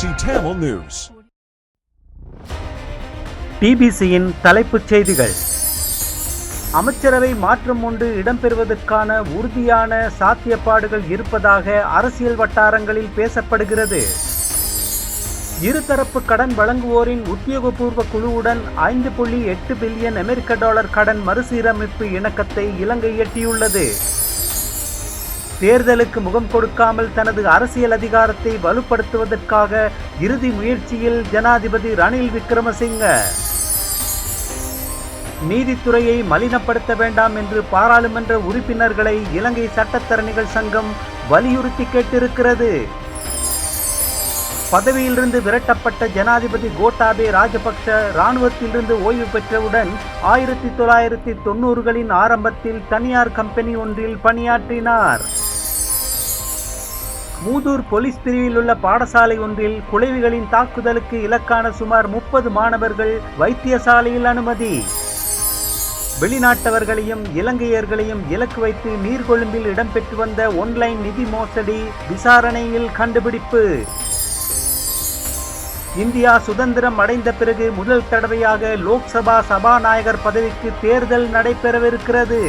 Tamil News. டிபிசியின் தலைப்புச் செய்திகள். அமைச்சரவை மாற்றம் ஒன்று இடம்பெறுவதற்கான உறுதியான சாத்தியப்பாடுகள் இருப்பதாக அரசியல் வட்டாரங்களில் பேசப்படுகிறது. இருதரப்பு கடன் வழங்குவோரின் உத்தியோகபூர்வ குழுவுடன் 5.8 பில்லியன் அமெரிக்க டாலர் கடன் மறுசீரமைப்பு இணக்கத்தை இலங்கை எட்டியுள்ளது. தேர்தலுக்கு முகம் கொடுக்காமல் தனது அரசியல் அதிகாரத்தை வலுப்படுத்துவதற்காக இறுதி முயற்சியில் ஜனாதிபதி ரணில் விக்ரமசிங்க. நீதித்துறையை மலினப்படுத்த வேண்டாம் என்று பாராளுமன்ற உறுப்பினர்களை இலங்கை சட்டத்தரணிகள் சங்கம் வலியுறுத்தி கேட்டிருக்கிறது. பதவியிலிருந்து விரட்டப்பட்ட ஜனாதிபதி கோட்டாபே ராஜபக்ஷ இராணுவத்திலிருந்து ஓய்வு பெற்றவுடன் 1990களின் ஆரம்பத்தில் தனியார் கம்பெனி ஒன்றில் பணியாற்றினார். மூதூர் போலீஸ் பிரிவில் உள்ள பாடசாலை ஒன்றில் குளைவிகளின் தாக்குதலுக்கு இலக்கான சுமார் 30 மாணவர்கள் வைத்தியசாலையில் அனுமதி. வெளிநாட்டவர்களையும் இலங்கையர்களையும் இலக்கு வைத்து நீர்கொழும்பில் இடம்பெற்று வந்த ஒன்லைன் நிதி மோசடி விசாரணையில் கண்டுபிடிப்பு. இந்தியா சுதந்திரம் அடைந்த பிறகு முதல் தடவையாக லோக்சபா சபாநாயகர் பதவிக்கு தேர்தல் நடைபெறவிருக்கிறது.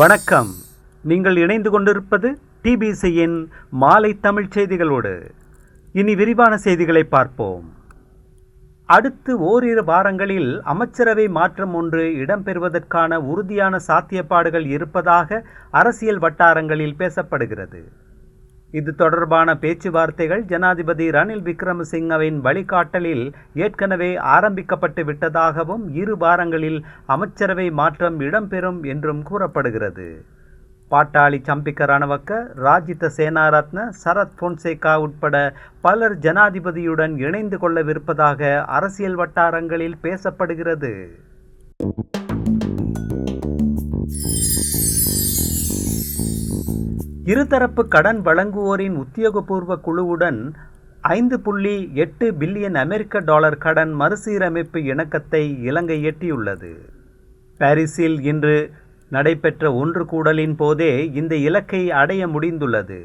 வணக்கம். நீங்கள் இணைந்து கொண்டிருப்பது டிபிசியின் மாலை தமிழ் செய்திகளோடு. இனி விரிவான செய்திகளை பார்ப்போம். அடுத்து ஓரிரு வாரங்களில் அமைச்சரவை மாற்றம் ஒன்று இடம்பெறுவதற்கான உறுதியான சாத்தியப்பாடுகள் இருப்பதாக அரசியல் வட்டாரங்களில் பேசப்படுகிறது. இது தொடர்பான பேச்சுவார்த்தைகள் ஜனாதிபதி ரணில் விக்ரமசிங்கவின் வழிகாட்டலில் ஏற்கனவே ஆரம்பிக்கப்பட்டு விட்டதாகவும் 2 வாரங்களில் அமைச்சரவை மாற்றம் இடம்பெறும் என்றும் கூறப்படுகிறது. பாட்டாளி சம்பிக்க ரணவக்க, ராஜித சேனாரத்ன, சரத் பொன்சேகா உட்பட பலர் ஜனாதிபதியுடன் இணைந்து கொள்ளவிருப்பதாக அரசியல் வட்டாரங்களில் பேசப்படுகிறது. இருதரப்பு கடன் வழங்குவோரின் உத்தியோகபூர்வ குழுவுடன் 5.8 பில்லியன் அமெரிக்க டாலர் கடன் மறுசீரமைப்பு இணக்கத்தை இலங்கை எட்டியுள்ளது. பாரிஸில் இன்று நடைபெற்ற ஒன்று கூடலின் போதே இந்த இலக்கை அடைய முடிந்துள்ளது.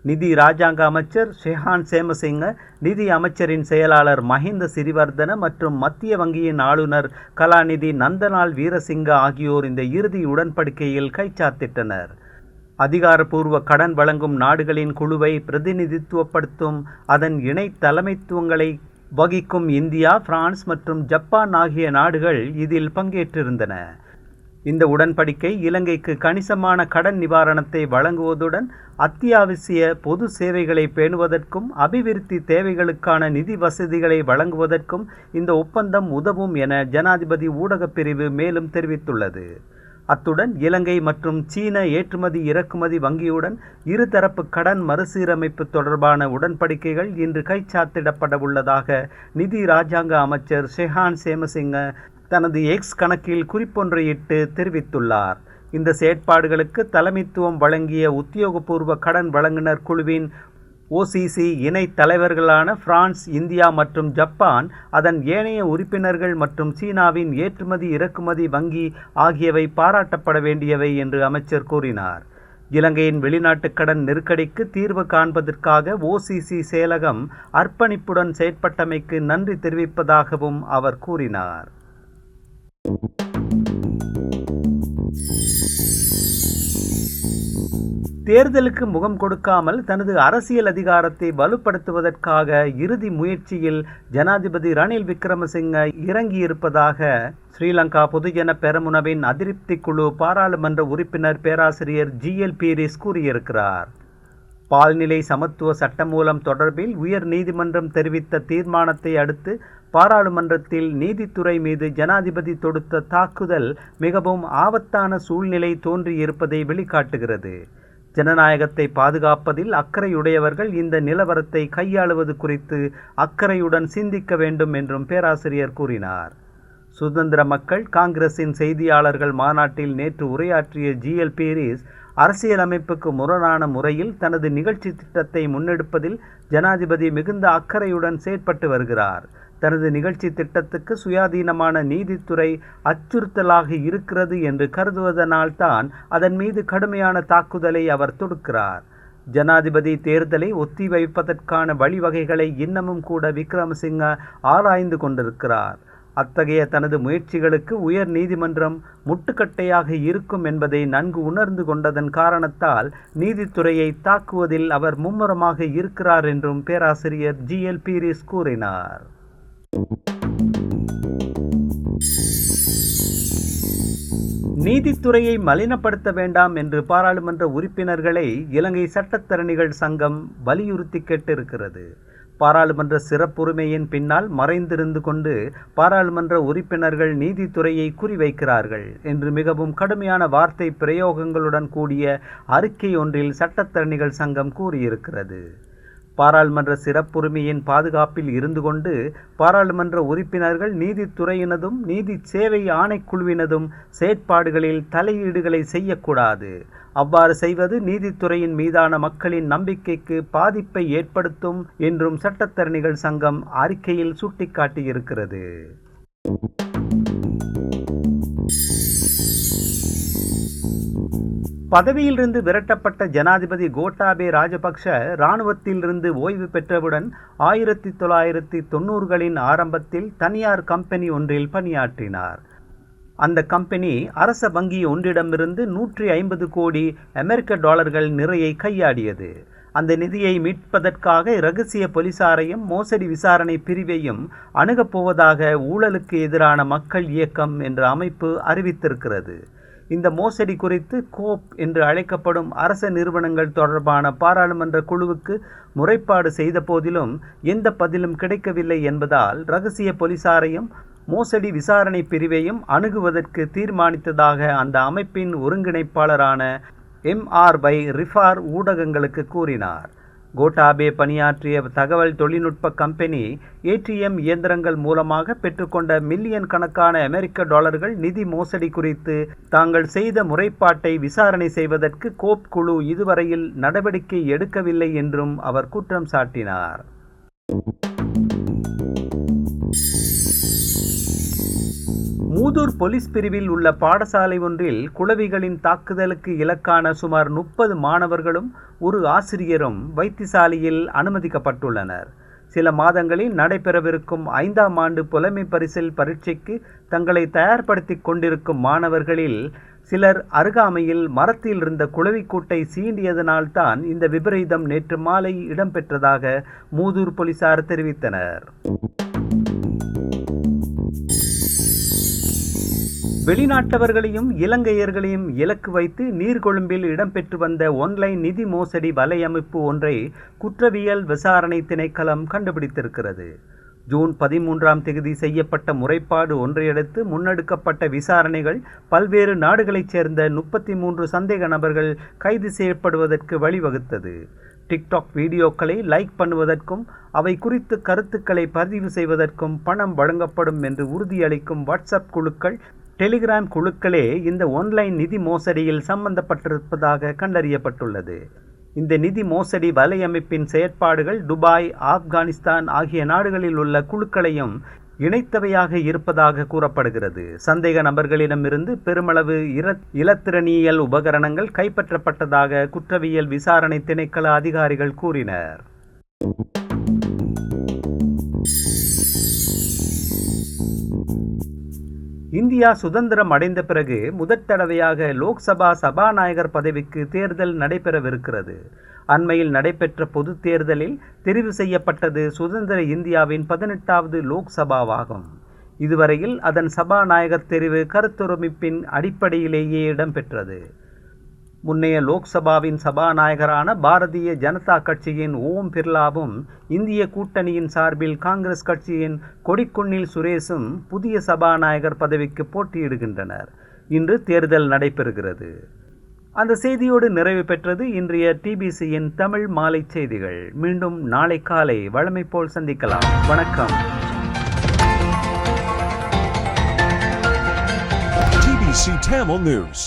நிதி ராஜாங்க அமைச்சர் ஷெஹான் சேமசிங்க, நிதி அமைச்சரின் செயலாளர் மஹிந்த சிறிவர்தன மற்றும் மத்திய வங்கியின் ஆளுநர் கலாநிதி நந்தலால் வீரசிங்க ஆகியோர் இந்த இறுதி உடன்படிக்கையில் கைச்சாத்திட்டனர். அதிகாரப்பூர்வ கடன் வழங்கும் நாடுகளின் குழுவை பிரதிநிதித்துவப்படுத்தும் அதன் இணை தலைமைத்துவங்களை வகிக்கும் இந்தியா, பிரான்ஸ் மற்றும் ஜப்பான் ஆகிய நாடுகள் இதில் பங்கேற்றிருந்தன. இந்த உடன்படிக்கை இலங்கைக்கு கணிசமான கடன் நிவாரணத்தை வழங்குவதுடன் அத்தியாவசிய பொது சேவைகளை பேணுவதற்கும் அபிவிருத்தி தேவைகளுக்கான நிதி வசதிகளை வழங்குவதற்கும் இந்த ஒப்பந்தம் உதவும் என ஜனாதிபதி ஊடகப் பிரிவு மேலும் தெரிவித்துள்ளது. அத்துடன் இலங்கை மற்றும் சீன ஏற்றுமதி இறக்குமதி வங்கியுடன் இருதரப்பு கடன் மறுசீரமைப்பு தொடர்பான உடன்படிக்கைகள் இன்று கைச்சாத்திடப்பட உள்ளதாக நிதி ராஜாங்க அமைச்சர் ஷெஹான் சேமசிங்க தனது எக்ஸ் கணக்கில் குறிப்பொன்றையிட்டு தெரிவித்துள்ளார். இந்த செயற்பாடுகளுக்கு தலைமைத்துவம் வழங்கிய உத்தியோகபூர்வ கடன் வழங்குனர் குழுவின் OCC இணை தலைவர்களான பிரான்ஸ், இந்தியா மற்றும் ஜப்பான், அதன் ஏனைய உறுப்பினர்கள் மற்றும் சீனாவின் ஏற்றுமதி இறக்குமதி வங்கி ஆகியவை பாராட்டப்பட வேண்டியவை என்று அமைச்சர் கூறினார். இலங்கையின் வெளிநாட்டு கடன் நெருக்கடிக்கு தீர்வு காண்பதற்காக OCC செயலகம் அர்ப்பணிப்புடன் செயற்பட்டமைக்கு நன்றி தெரிவிப்பதாகவும் அவர் கூறினார். தேர்தலுக்கு முகம் கொடுக்காமல் தனது அரசியல் அதிகாரத்தை வலுப்படுத்துவதற்காக இறுதி முயற்சியில் ஜனாதிபதி ரணில் விக்ரமசிங்க இறங்கியிருப்பதாக ஸ்ரீலங்கா பொதுஜன பெரமுனவின் அதிருப்தி குழு பாராளுமன்ற உறுப்பினர் பேராசிரியர் GL பீரிஸ் கூறியிருக்கிறார். பால்நிலை சமத்துவ சட்டமூலம் தொடர்பில் உயர் நீதிமன்றம் தெரிவித்த தீர்மானத்தை அடுத்து பாராளுமன்றத்தில் நீதித்துறை மீது ஜனாதிபதி தொடுத்த தாக்குதல் மிகவும் ஆபத்தான சூழ்நிலை தோன்றியிருப்பதை வெளிக்காட்டுகிறது. ஜனநாயகத்தை பாதுகாப்பதில் அக்கறையுடையவர்கள் இந்த நிலவரத்தை கையாளுவது குறித்து அக்கறையுடன் சிந்திக்க வேண்டும் என்றும் பேராசிரியர் கூறினார். சுதந்திர மக்கள் காங்கிரசின் செய்தியாளர்கள் மாநாட்டில் நேற்று உரையாற்றிய GL பீரிஸ் அரசியலமைப்புக்கு முரணான முறையில் தனது நிகழ்ச்சி திட்டத்தை முன்னெடுப்பதில் ஜனாதிபதி மிகுந்த அக்கறையுடன் செயற்பட்டு வருகிறார். தனது நிகழ்ச்சி திட்டத்துக்கு சுயாதீனமான நீதித்துறை அச்சுறுத்தலாக இருக்கிறது என்று கருதுவதனால்தான் அதன் மீது கடுமையான தாக்குதலை அவர் தொடுக்கிறார். ஜனாதிபதி தேர்தலை ஒத்திவைப்பதற்கான வழிவகைகளை இன்னமும் கூட விக்ரமசிங்க ஆராய்ந்து கொண்டிருக்கிறார். அத்தகைய தனது முயற்சிகளுக்கு உயர் நீதிமன்றம் முட்டுக்கட்டையாக இருக்கும் என்பதை நன்கு உணர்ந்து கொண்டதன் காரணத்தால் நீதித்துறையை தாக்குவதில் அவர் மும்முரமாக இருக்கிறார் என்றும் பேராசிரியர் GL பீரிஸ் கூறினார். நீதித்துறையை மலினப்படுத்த வேண்டாம் என்று பாராளுமன்ற உறுப்பினர்களை இலங்கை சட்டத்தரணிகள் சங்கம் வலியுறுத்தி கேட்டிருக்கிறது. பாராளுமன்ற சிறப்புரிமையின் பின்னால் மறைந்திருந்து கொண்டு பாராளுமன்ற உறுப்பினர்கள் நீதித்துறையை குறிவைக்கிறார்கள் என்று மிகவும் கடுமையான வார்த்தை பிரயோகங்களுடன் கூடிய அறிக்கை ஒன்றில் சட்டத்தரணிகள் சங்கம் கூறியிருக்கிறது. பாராளுமன்ற சிறப்புரிமையின் பாதுகாப்பில் இருந்து கொண்டு பாராளுமன்ற உறுப்பினர்கள் நீதித்துறையினதும் நீதி சேவை ஆணைக்குழுவினதும் செயற்பாடுகளில் தலையீடுகளை செய்யக்கூடாது. அவ்வாறு செய்வது நீதித்துறையின் மீதான மக்களின் நம்பிக்கைக்கு பாதிப்பை ஏற்படுத்தும் என்றும் சட்டத்தரணிகள் சங்கம் அறிக்கையில் சுட்டிக்காட்டியிருக்கிறது. பதவியிலிருந்து விரட்டப்பட்ட ஜனாதிபதி கோட்டாபே ராஜபக்ஷ இராணுவத்திலிருந்து ஓய்வு பெற்றவுடன் 1990களின் ஆரம்பத்தில் தனியார் கம்பெனி ஒன்றில் பணியாற்றினார். அந்த கம்பெனி அரச வங்கி ஒன்றிடமிருந்து 150 கோடி அமெரிக்க டாலர்கள் நிறையை கையாடியது. அந்த நிதியை மீட்பதற்காக இரகசிய போலீசாரையும் மோசடி விசாரணை பிரிவையும் அணுகப் போவதாக ஊழலுக்கு எதிரான மக்கள் இயக்கம் என்ற அமைப்பு அறிவித்திருக்கிறது. இந்த மோசடி குறித்து கோப் என்று அழைக்கப்படும் அரச நிறுவனங்கள் தொடர்பான பாராளுமன்ற குழுவுக்கு முறைப்பாடு செய்த போதிலும் எந்த பதிலும் கிடைக்கவில்லை என்பதால் இரகசிய போலீசாரையும் மோசடி விசாரணை பிரிவையும் அணுகுவதற்கு தீர்மானித்ததாக அந்த அமைப்பின் ஒருங்கிணைப்பாளரான MR ரிஃபார் ஊடகங்களுக்கு கூறினார். கோட்டாபே பணியாற்றிய தகவல் தொழில்நுட்ப கம்பெனி ATM இயந்திரங்கள் மூலமாக பெற்றுக்கொண்ட மில்லியன் கணக்கான அமெரிக்க டாலர்கள் நிதி மோசடி குறித்து தாங்கள் செய்த முறைப்பாட்டை விசாரணை செய்வதற்கு கோப் குழு இதுவரையில் நடவடிக்கை எடுக்கவில்லை என்றும் அவர் குற்றம் சாட்டினார். மூதூர் போலீஸ் பிரிவில் உள்ள பாடசாலை ஒன்றில் குளவிகளின் தாக்குதலுக்கு இலக்கான சுமார் 30 மாணவர்களும் ஒரு ஆசிரியரும் வைத்தியசாலையில் அனுமதிக்கப்பட்டுள்ளனர். சில மாதங்களில் நடைபெறவிருக்கும் 5ஆம் ஆண்டு புலமை பரிசில் பரீட்சைக்கு தங்களை தயார்படுத்தி கொண்டிருக்கும் மாணவர்களில் சிலர் அருகாமையில் மரத்தில் இருந்த குளவிக்கூட்டை சீண்டியதனால்தான் இந்த விபரீதம் நேற்று மாலை இடம்பெற்றதாக மூதூர் போலீசார் தெரிவித்தனர். வெளிநாட்டவர்களையும் இலங்கையர்களையும் இலக்கு வைத்து நீர்கொழும்பில் இடம்பெற்று வந்த ஒன்லைன் நிதி மோசடி வலையமைப்பு ஒன்றை குற்றவியல் விசாரணை திணைக்களம் கண்டுபிடித்திருக்கிறது. ஜூன் 13ஆம் தேதி செய்யப்பட்ட முறைப்பாடு ஒன்றையடுத்து முன்னெடுக்கப்பட்ட விசாரணைகள் பல்வேறு நாடுகளைச் சேர்ந்த 33 சந்தேக நபர்கள் கைது செய்யப்படுவதற்கு வழிவகுத்தது. டிக்டாக் வீடியோக்களை லைக் பண்ணுவதற்கும் அவை குறித்து கருத்துக்களை பதிவு செய்வதற்கும் பணம் வழங்கப்படும் என்று உறுதியளிக்கும் வாட்ஸ்அப் குழுக்கள், டெலிகிராம் குழுக்களே இந்த ஒன்லைன் நிதி மோசடியில் சம்பந்தப்பட்டிருப்பதாக கண்டறியப்பட்டுள்ளது. இந்த நிதி மோசடி வலையமைப்பின் செயற்பாடுகள் துபாய், ஆப்கானிஸ்தான் ஆகிய நாடுகளில் உள்ள குழுக்களையும் இணைத்தவையாக இருப்பதாக கூறப்படுகிறது. சந்தேக நபர்களிடமிருந்து பெருமளவு இலத்திரனியல் உபகரணங்கள் கைப்பற்றப்பட்டதாக குற்றவியல் விசாரணை திணைக்கள அதிகாரிகள் கூறினர். இந்தியா சுதந்திரம் அடைந்த பிறகு முதற்தடவையாக லோக்சபா சபாநாயகர் பதவிக்கு தேர்தல் நடைபெறவிருக்கிறது. அண்மையில் நடைபெற்ற பொது தேர்தலில் தெரிவு செய்யப்பட்டது சுதந்திர இந்தியாவின் 18வது லோக்சபாவாகும். இதுவரையில் அதன் சபாநாயகர் தெரிவு கருத்தொருமிப்பின் அடிப்படையிலேயே இடம்பெற்றது. முன்னைய லோக்சபாவின் சபாநாயகரான பாரதிய ஜனதா கட்சியின் ஓம் பிர்லாவும் இந்திய கூட்டணியின் சார்பில் காங்கிரஸ் கட்சியின் கொடிக்குன்னில் சுரேஷும் புதிய சபாநாயகர் பதவிக்கு போட்டியிடுகின்றனர். இன்று தேர்தல் நடைபெறுகிறது. அந்த செய்தியோடு நிறைவு பெற்றது இன்றைய TBCயின் தமிழ் மாலை செய்திகள். மீண்டும் நாளை காலை வழமை போல் சந்திக்கலாம். வணக்கம். TBC Tamil News.